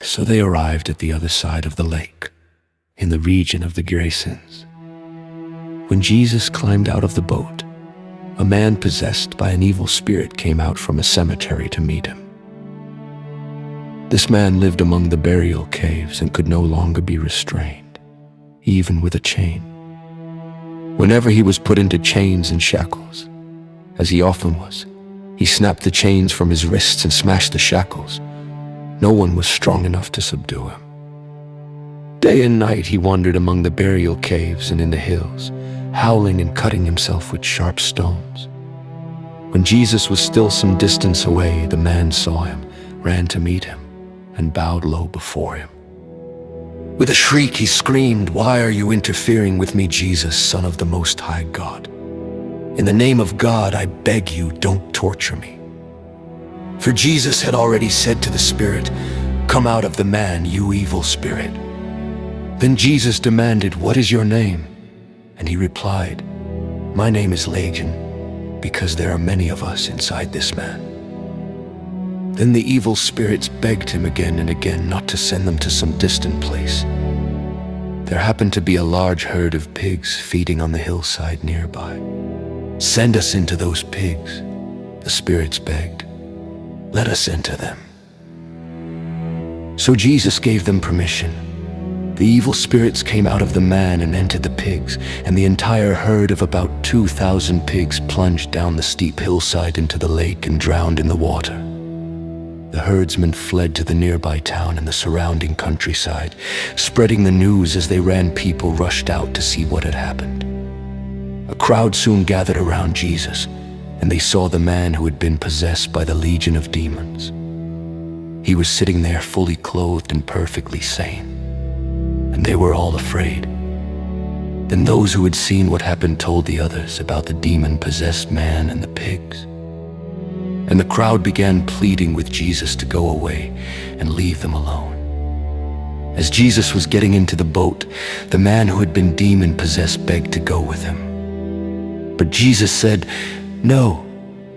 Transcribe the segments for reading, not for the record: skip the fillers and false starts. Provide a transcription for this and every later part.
So they arrived at the other side of the lake, in the region of the Gerasenes. When Jesus climbed out of the boat, a man possessed by an evil spirit came out from a cemetery to meet him. This man lived among the burial caves and could no longer be restrained, even with a chain. Whenever he was put into chains and shackles, as he often was, he snapped the chains from his wrists and smashed the shackles. No one was strong enough to subdue him. Day and night he wandered among the burial caves and in the hills, howling and cutting himself with sharp stones. When Jesus was still some distance away, the man saw him, ran to meet him, and bowed low before him. With a shriek he screamed, "Why are you interfering with me, Jesus, Son of the Most High God? In the name of God, I beg you, don't torture me." For Jesus had already said to the spirit, "Come out of the man, you evil spirit." Then Jesus demanded, "What is your name?" And he replied, "My name is Legion, because there are many of us inside this man." Then the evil spirits begged him again and again not to send them to some distant place. There happened to be a large herd of pigs feeding on the hillside nearby. "Send us into those pigs," the spirits begged. "Let us enter them." So Jesus gave them permission. The evil spirits came out of the man and entered the pigs, and the entire herd of about 2,000 pigs plunged down the steep hillside into the lake and drowned in the water. The herdsmen fled to the nearby town and the surrounding countryside, spreading the news. As they ran, people rushed out to see what had happened. A crowd soon gathered around Jesus, and they saw the man who had been possessed by the legion of demons. He was sitting there fully clothed and perfectly sane, and they were all afraid. Then those who had seen what happened told the others about the demon-possessed man and the pigs. And the crowd began pleading with Jesus to go away and leave them alone. As Jesus was getting into the boat, the man who had been demon-possessed begged to go with him. But Jesus said, "No,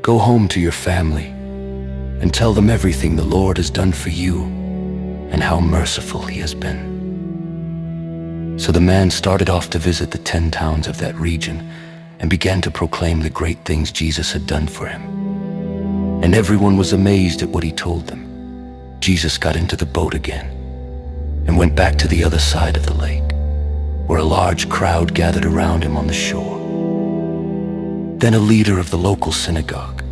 go home to your family and tell them everything the Lord has done for you and how merciful he has been." So the man started off to visit the 10 towns of that region and began to proclaim the great things Jesus had done for him. And everyone was amazed at what he told them. Jesus got into the boat again and went back to the other side of the lake, where a large crowd gathered around him on the shore. Then a leader of the local synagogue,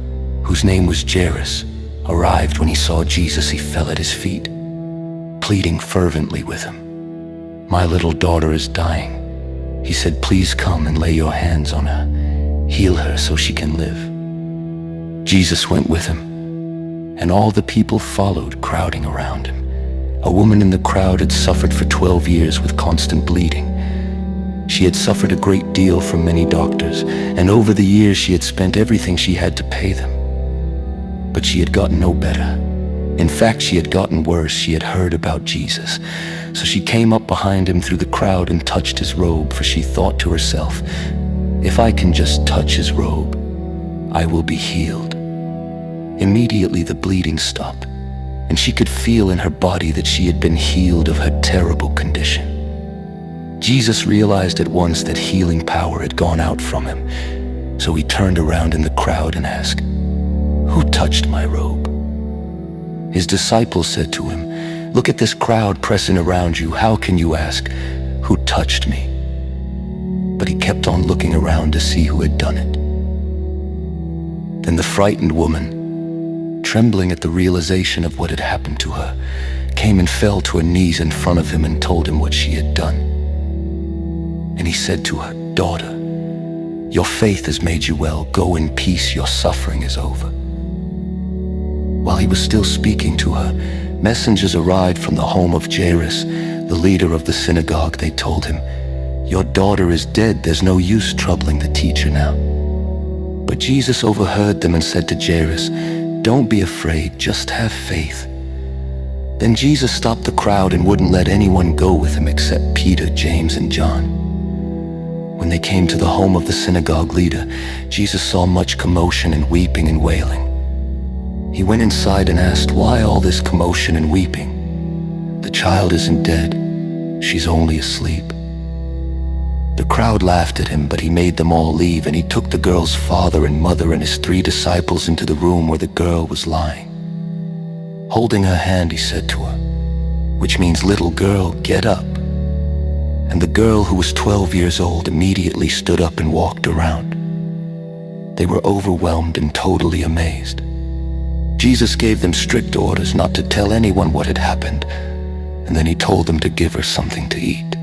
whose name was Jairus, arrived. When he saw Jesus, he fell at his feet, pleading fervently with him. "My little daughter is dying," he said. "Please come and lay your hands on her. Heal her so she can live." Jesus went with him, and all the people followed, crowding around him. A woman in the crowd had suffered for 12 years with constant bleeding. She had suffered a great deal from many doctors, and over the years she had spent everything she had to pay them. But she had gotten no better. In fact, she had gotten worse. She had heard about Jesus, so she came up behind him through the crowd and touched his robe, for she thought to herself, "If I can just touch his robe, I will be healed." Immediately the bleeding stopped, and she could feel in her body that she had been healed of her terrible condition. Jesus realized at once that healing power had gone out from him, so he turned around in the crowd and asked, "Who touched my robe?" His disciples said to him, "Look at this crowd pressing around you. How can you ask, 'Who touched me?'" But he kept on looking around to see who had done it. Then the frightened woman, trembling at the realization of what had happened to her, came and fell to her knees in front of him and told him what she had done. And he said to her, "Daughter, your faith has made you well. Go in peace, your suffering is over." While he was still speaking to her, messengers arrived from the home of Jairus, the leader of the synagogue. They told him, "Your daughter is dead. There's no use troubling the teacher now." But Jesus overheard them and said to Jairus, "Don't be afraid, just have faith." Then Jesus stopped the crowd and wouldn't let anyone go with him except Peter, James, and John. When they came to the home of the synagogue leader, Jesus saw much commotion and weeping and wailing. He went inside and asked, "Why all this commotion and weeping?" child isn't dead. She's only asleep." The crowd laughed at him, but he made them all leave, and he took the girl's father and mother and his 3 disciples into the room where the girl was lying. Holding her hand, he said to her, which means, "Little girl, get up." And the girl, who was 12 years old, immediately stood up and walked around. They were overwhelmed and totally amazed. Jesus gave them strict orders not to tell anyone what had happened, and then he told them to give her something to eat.